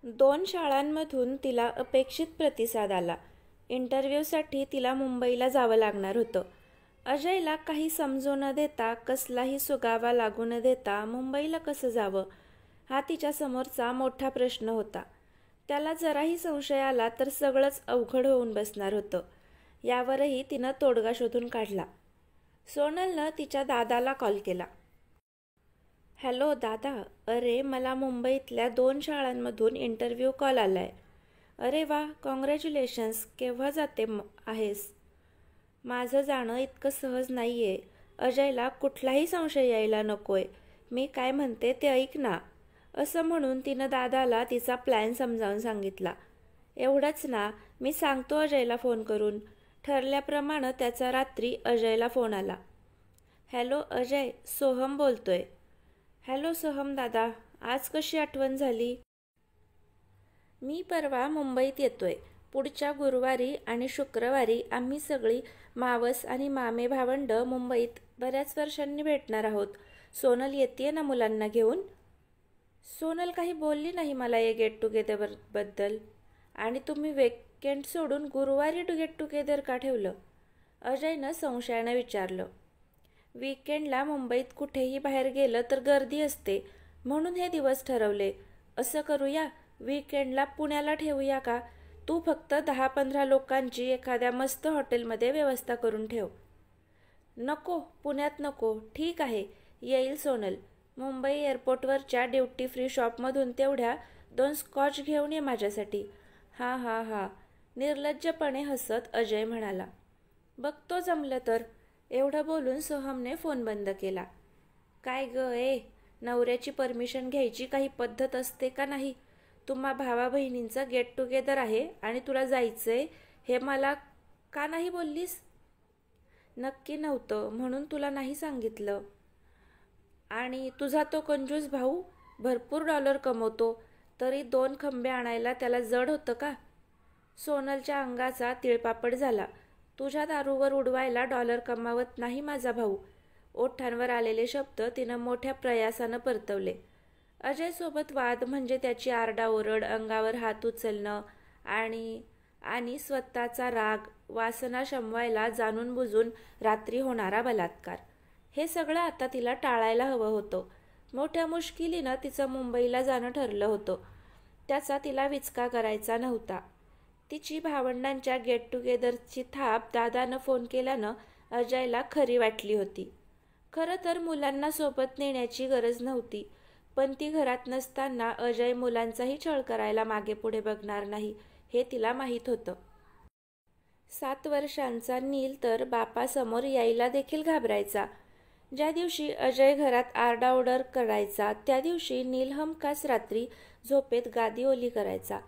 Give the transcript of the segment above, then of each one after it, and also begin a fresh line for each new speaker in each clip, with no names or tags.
2 शाळांमधून तिला अपेक्षित प्रतिसाद आला. इंटरव्ह्यूसाठी तिला मुंबईला जावं लागणार होतं. अजयला काही समजू न देता, कसलाही सुगावा लागू न देता मुंबईला कसं जावं, हा तिच्यासमोरचा मोठा प्रश्न होता. त्याला जराही संशय आला तर सगळंच अवघड होऊन बसणार होतं. यावरही तिनं तोडगा शोधून काढला. सोनलनं तिच्या दादाला कॉल केला. हॅलो दादा, अरे मला मुंबईतल्या 2 शाळांमधून इंटरव्ह्यू कॉल आलाय. अरे वा, कॉंग्रॅच्युलेशन्स. केव्हा जाते आहेस? माझं जाणं इतकं सहज नाही आहे. अजयला कुठलाही संशय यायला नकोय. मी काय म्हणते ते ऐक ना. असं म्हणून तिनं दादाला तिचा प्लॅन समजावून सांगितला. एवढंच ना, मी सांगतो अजयला फोन करून. ठरल्याप्रमाणे त्याचा रात्री अजयला फोन आला. हॅलो अजय, सोहम बोलतोय. हॅलो सोहम दादा, आज कशी आठवण झाली? मी परवा मुंबईत येतोय. पुढच्या गुरुवारी आणि शुक्रवारी आम्ही सगळी मावस आणि मामे भावंड मुंबईत बऱ्याच वर्षांनी भेटणार आहोत. सोनल येतेय ना मुलांना घेऊन? सोनल काही बोलली नाही मला या गेट टुगेदर बद्दल. आणि तुम्ही वेकेंड सोडून गुरुवारी गेट टुगेदर का ठेवलं? अजयनं संशयानं विचारलं. वीकेंडला मुंबईत कुठेही बाहेर गेलं तर गर्दी असते, म्हणून हे दिवस ठरवले. असं करूया, वीकेंडला पुण्याला ठेवूया का? तू फक्त 10-15 लोकांची एखाद्या मस्त हॉटेलमध्ये व्यवस्था करून ठेव. नको, पुण्यात नको. ठीक आहे, येईल सोनल. मुंबई एअरपोर्टवरच्या ड्युटी फ्री शॉपमधून तेवढ्या 2 स्कॉच घेऊन ये माझ्यासाठी. हां हां हां, निर्लज्जपणे हसत अजय म्हणाला. बघतो जमलं तर. एवढं बोलून सोहमने फोन बंद केला. काय ग ए, नवऱ्याची परमिशन घ्यायची काही पद्धत असते का नाही? तुम्हा भावा बहिणींचं गेट टुगेदर आहे आणि तुला जायचंय, हे मला का नाही बोललीस? नक्की नव्हतं, म्हणून तुला नाही सांगितलं. आणि तुझा तो कंजूस भाऊ भरपूर डॉलर कमवतो, तरी 2 खंबे आणायला त्याला जड होतं का? सोनलच्या अंगाचा तिळपापड झाला. तुझ्या दारूवर उडवायला डॉलर कमावत नाही माझा भाऊ. ओठांवर आलेले शब्द तिनं मोठ्या प्रयासानं परतवले. अजयसोबत वाद म्हणजे त्याची आरडाओरड, अंगावर हात उचलणं आणि स्वतःचा राग, वासना शमवायला जाणून बुजून रात्री होणारा बलात्कार. हे सगळं आता तिला टाळायला हवं होतं. मोठ्या मुश्किलीनं तिचं मुंबईला जाणं ठरलं होतं. त्याचा तिला विचका करायचा नव्हता. तिची भावंडांच्या गेट टुगेदरची थाप दादानं फोन केल्यानं अजयला खरी वाटली होती. खरं तर मुलांना सोबत नेण्याची गरज नव्हती, पण ती घरात नसताना अजय मुलांचाही छळ करायला मागे पुढे बघणार नाही, हे तिला माहीत होतं. 7 वर्षांचा नील तर बापासमोर यायला देखील घाबरायचा. ज्या दिवशी अजय घरात आरडाओरड करायचा, त्या दिवशी नील हमखास रात्री झोपेत गादी ओली करायचा.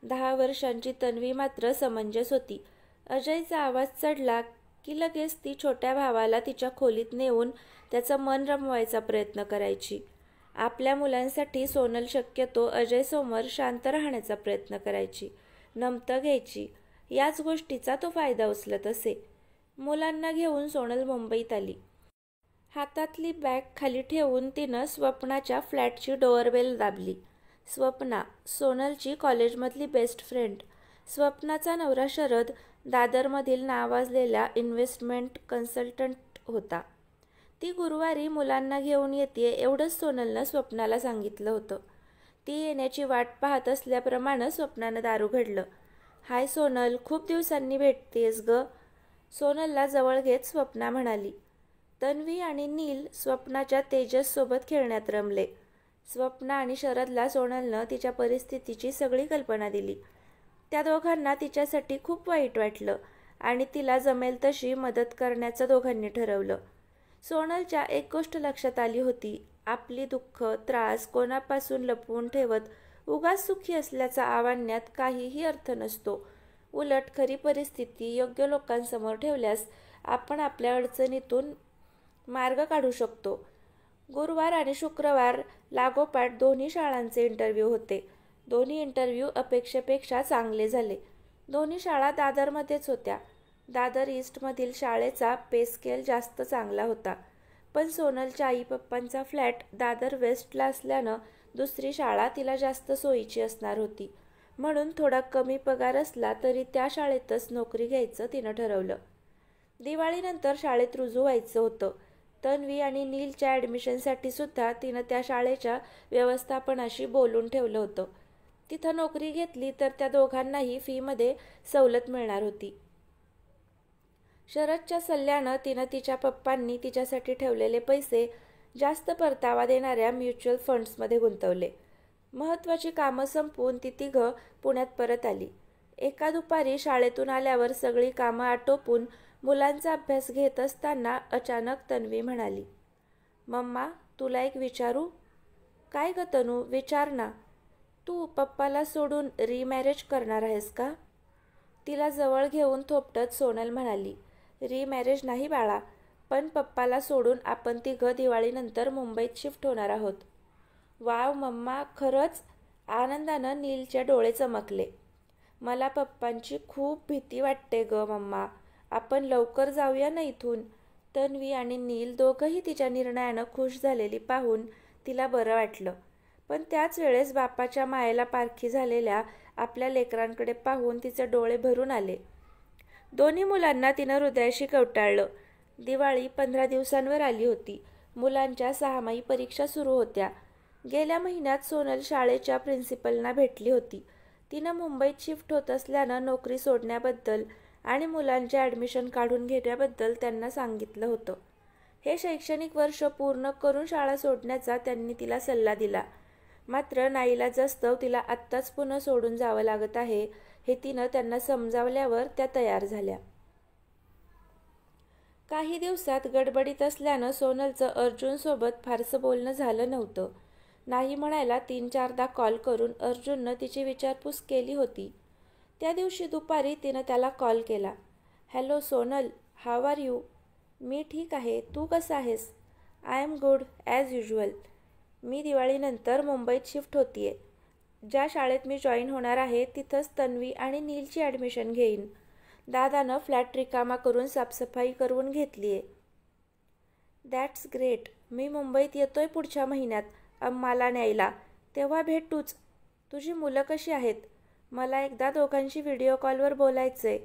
10 वर्षांची तन्वी मात्र समंजस होती. अजयचा आवाज चढला की लगेच ती छोट्या भावाला तिच्या खोलीत नेऊन त्याचं मन रमवायचा प्रयत्न करायची. आपल्या मुलांसाठी सोनल शक्यतो अजयसमोर शांत राहण्याचा प्रयत्न करायची, नमतं घ्यायची. याच गोष्टीचा तो फायदा उचलत असे. मुलांना घेऊन सोनल मुंबईत आली. हातातली बॅग खाली ठेवून तिनं स्वप्नाच्या फ्लॅटची डोअरबेल दाबली. स्वप्ना, सोनलची कॉलेजमधली बेस्ट फ्रेंड. स्वप्नाचा नवरा शरद दादरमधील नावाजलेला इन्व्हेस्टमेंट कन्सल्टंट होता. ती गुरुवारी मुलांना घेऊन येते एवढंच सोनलनं स्वप्नाला सांगितलं होतं. ती येण्याची वाट पाहत असल्याप्रमाणे स्वप्नानं दार उघडलं. हाय सोनल, खूप दिवसांनी भेटतेस ग. सोनलला जवळ घेत स्वप्ना म्हणाली. तन्वी आणि नील स्वप्नाच्या तेजससोबत खेळण्यात रमले. स्वप्ना आणि शरदला सोनलनं तिच्या परिस्थितीची सगळी कल्पना दिली. त्या दोघांना तिच्यासाठी खूप वाईट वाटलं आणि तिला जमेल तशी मदत करण्याचं दोघांनी ठरवलं. सोनलच्या एक गोष्ट लक्षात आली होती. आपली दुःख, त्रास कोणापासून लपवून ठेवत उगाच सुखी असल्याचा आवाहनात काहीही अर्थ नसतो. उलट खरी परिस्थिती योग्य लोकांसमोर ठेवल्यास आपण आपल्या अडचणीतून मार्ग काढू शकतो. गुरुवार आणि शुक्रवार लागोपाठ दोन्ही शाळांचे इंटरव्ह्यू होते. दोन्ही इंटरव्ह्यू अपेक्षेपेक्षा चांगले झाले. दोन्ही शाळा दादरमध्येच होत्या. दादर ईस्टमधील शाळेचा पे स्केल जास्त चांगला होता, पण सोनलच्या आई पप्पांचा फ्लॅट दादर वेस्टला असल्यानं दुसरी शाळा तिला जास्त सोयीची असणार होती, म्हणून थोडा कमी पगार असला तरी त्या शाळेतच नोकरी घ्यायचं तिनं ठरवलं. दिवाळीनंतर शाळेत रुजू व्हायचं होतं. तन्वी आणि नीलच्या ॲडमिशनसाठी सुद्धा तिनं त्या शाळेच्या व्यवस्थापनाशी बोलून ठेवलं होतं. तिथं नोकरी घेतली तर त्या दोघांनाही फीमध्ये सवलत मिळणार होती. शरदच्या सल्ल्यानं तिनं तिच्या पप्पांनी तिच्यासाठी ठेवलेले पैसे जास्त परतावा देणाऱ्या म्युच्युअल फंड्समध्ये गुंतवले. महत्त्वाची कामं संपवून ती तिघं पुण्यात परत आली. एका दुपारी शाळेतून आल्यावर सगळी कामं आटोपून मुलांचा अभ्यास घेत असताना अचानक तन्वी म्हणाली, मम्मा, तुला एक विचारू? काय गं तनू, विचार ना. तू पप्पाला सोडून रिमॅरेज करणार आहेस का? तिला जवळ घेऊन थोपटत सोनल म्हणाली, रिमॅरेज नाही बाळा, पण पप्पाला सोडून आपण तिघं दिवाळीनंतर मुंबईत शिफ्ट होणार आहोत. वाव मम्मा, खरंच? आनंदानं नीलचे डोळे चमकले. मला पप्पांची खूप भीती वाटते गं मम्मा, आपण लवकर जाऊया ना इथून. तन्वी आणि नील दोघंही तिच्या निर्णयानं खुश झालेली पाहून तिला बरं वाटलं. पण त्याच वेळेस बापाच्या मायेला पारखी झालेल्या आपल्या लेकरांकडे पाहून तिचे डोळे भरून आले. दोन्ही मुलांना तिनं हृदयाशी कवटाळलं. दिवाळी 15 दिवसांवर आली होती. मुलांच्या 6माही परीक्षा सुरू होत्या. गेल्या महिन्यात सोनल शाळेच्या प्रिन्सिपलना भेटली होती. तिनं मुंबईत शिफ्ट होत असल्यानं नोकरी सोडण्याबद्दल आणि मुलांचे ॲडमिशन काढून घेण्याबद्दल त्यांना सांगितलं होतं. हे शैक्षणिक वर्ष पूर्ण करून शाळा सोडण्याचा त्यांनी तिला सल्ला दिला. मात्र नाईलाजास्तव तिला आत्ताच पुन्हा सोडून जावं लागत आहे हे तिनं त्यांना समजावल्यावर त्या तयार झाल्या. काही दिवसात गडबडीत असल्यानं सोनलचं अर्जुनसोबत फारसं बोलणं झालं नव्हतं. नाही म्हणायला 3-4दा कॉल करून अर्जुननं तिची विचारपूस केली होती. त्या दिवशी दुपारी तिनं त्याला कॉल केला. Hello Sonal, how are you? मी ठीक आहे, तू कसा आहेस? I am good as usual. मी दिवाळीनंतर मुंबईत शिफ्ट होतीये. ज्या शाळेत मी जॉईन होणार आहे तिथंच तन्वी आणि नीलची ॲडमिशन घेईन. दादानं फ्लॅट रिकामा करून साफसफाई करून घेतलीये. That's great. मी मुंबईत येतोय पुढच्या महिन्यात अम्माला न्यायला, तेव्हा भेटूच. तुझी मुलं कशी आहेत? मला एकदा दोघांशी व्हिडिओ कॉलवर बोलायचंय.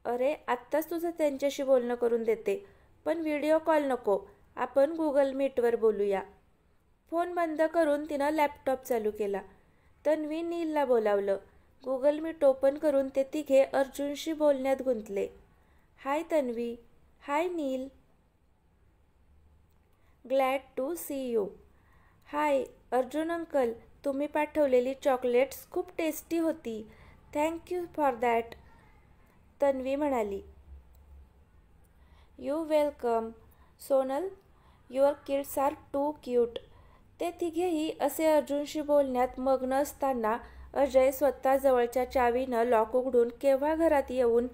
अरे, आत्ताच तुझं त्यांच्याशी बोलणं करून देते, पण व्हिडिओ कॉल नको, आपण गुगल मीटवर बोलूया. फोन बंद करून तिनं लॅपटॉप चालू केला. तन्वी नीलला बोलावलं. गुगल मीट ओपन करून ते तिघे अर्जुनशी बोलण्यात गुंतले. Hi Tanvi. Hi Neel. Glad to see you. Hi Arjun uncle, तुम्ही पाठवलेली चॉकलेट्स खूप टेस्टी होती. Thank you for that, Tanvi म्हणाली. You welcome Sonal, your kids are too cute. ते तिघेही असे अर्जुनशी बोलण्यात मग्न असताना अजय स्वतः जवळच्या चावीनं लॉक उघडून केव्हा घरात येऊन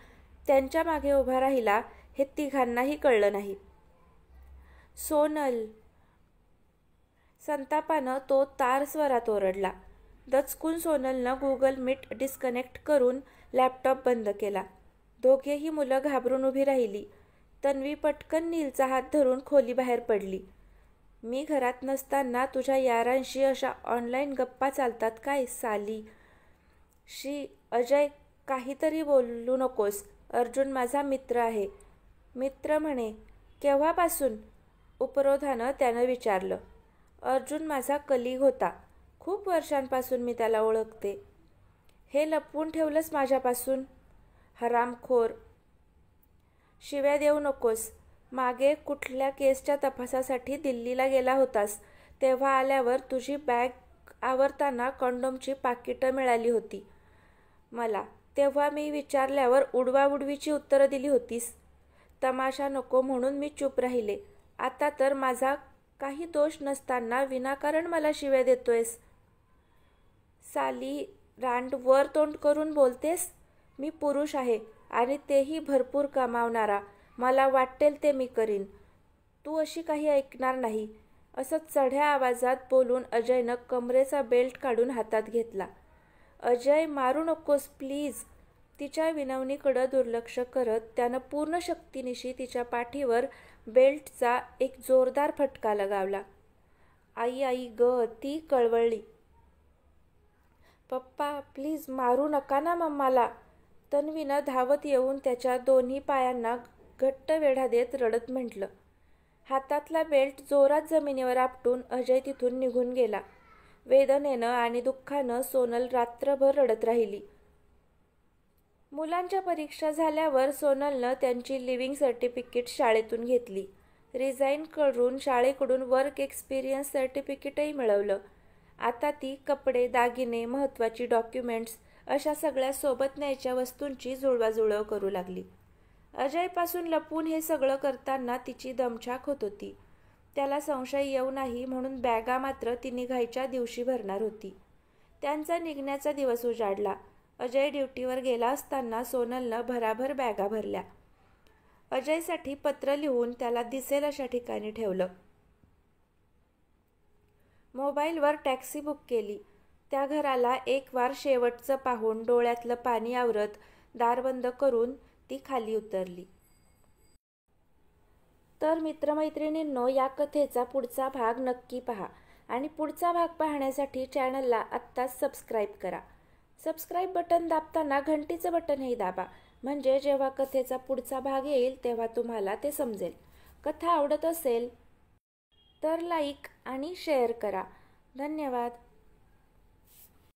त्यांच्या मागे उभा राहिला हे तिघांनाही कळलं नाही. सोनल, संतापानं तो तार स्वरात ओरडला. दचकून सोनलनं गुगल मीट डिस्कनेक्ट करून लॅपटॉप बंद केला. दोघेही मुलं घाबरून उभी राहिली. तन्वी पटकन नीलचा हात धरून खोलीबाहेर पडली. मी घरात नसताना तुझ्या यारांशी अशा ऑनलाईन गप्पा चालतात काय साली? अजय, काहीतरी बोलू नकोस. अर्जुन माझा मित्र आहे. मित्र म्हणे? केव्हापासून? उपरोधानं त्यानं विचारलं. अर्जुन माझा कलीग होता. खूप वर्षांपासून मी त्याला ओळखते. हे लपवून ठेवलंस माझ्यापासून? हरामखोर. शिव्या देऊ नकोस. मागे कुठल्या केसच्या तपासासाठी दिल्लीला गेला होतास तेव्हा आल्यावर तुझी बॅग आवरताना कंडोमची पाकिटं मिळाली होती मला. तेव्हा मी विचारल्यावर उडवाउडवीची उत्तरं दिली होतीस. तमाशा नको म्हणून मी चूप राहिले. आता तर माझा काही दोष नसताना विनाकारण मला शिव्या देतोयस. साली रांड, वर तोंड करून बोलतेस. मी पुरुष आहे आणि तेही भरपूर कमावणारा. मला वाटेल ते मी करीन. तू अशी काही ऐकणार नाही, असं चढ्या आवाजात बोलून अजयनं कमरेचा बेल्ट काढून हातात घेतला. अजय, मारू नकोस प्लीज. तिच्या विनवणीकडं दुर्लक्ष करत त्यानं पूर्ण शक्तीनिशी तिच्या पाठीवर बेल्टचा एक जोरदार फटका लगावला. आई आई ग, ती कळवळली. पप्पा प्लीज मारू नका ना मम्माला. तन्वीनं धावत येऊन त्याच्या दोन्ही पायांना घट्ट वेढा देत रडत म्हटलं. हातातला बेल्ट जोरात जमिनीवर आपटून अजय तिथून निघून गेला. वेदनेनं आणि दुःखानं सोनल रात्रभर रडत राहिली. मुलांच्या परीक्षा झाल्यावर सोनलनं त्यांची लिव्हिंग सर्टिफिकेट शाळेतून घेतली. रिझाईन करून शाळेकडून वर्क एक्सपिरियन्स सर्टिफिकेटही मिळवलं. आता ती कपडे, दागिने, महत्त्वाची डॉक्युमेंट्स अशा सगळ्या सोबत न्यायच्या वस्तूंची जुळवाजुळव करू लागली. अजयपासून लपून हे सगळं करताना तिची दमछाक होत होती. त्याला संशय येऊ नाही म्हणून बॅगा मात्र ती निघायच्या दिवशी भरणार होती. त्यांचा निघण्याचा दिवस उजाडला. अजय ड्युटीवर गेला असताना सोनलनं भराभर बॅगा भरल्या. अजयसाठी पत्र लिहून त्याला दिसेल अशा ठिकाणी ठेवलं. मोबाईलवर टॅक्सी बुक केली. त्या घराला एक वार शेवटचं पाहून डोळ्यातलं पाणी आवरत दार बंद करून ती खाली उतरली. तर मित्रमैत्रिणींनो, या कथेचा पुढचा भाग नक्की पहा आणि पुढचा भाग पाहण्यासाठी चॅनलला आत्ताच सबस्क्राईब करा. सबस्क्राईब बटन दाबताना घंटीचं बटनही दाबा, म्हणजे जेव्हा कथेचा पुढचा भाग येईल तेव्हा तुम्हाला ते समजेल. कथा आवडत असेल तर लाईक आणि शेअर करा. धन्यवाद.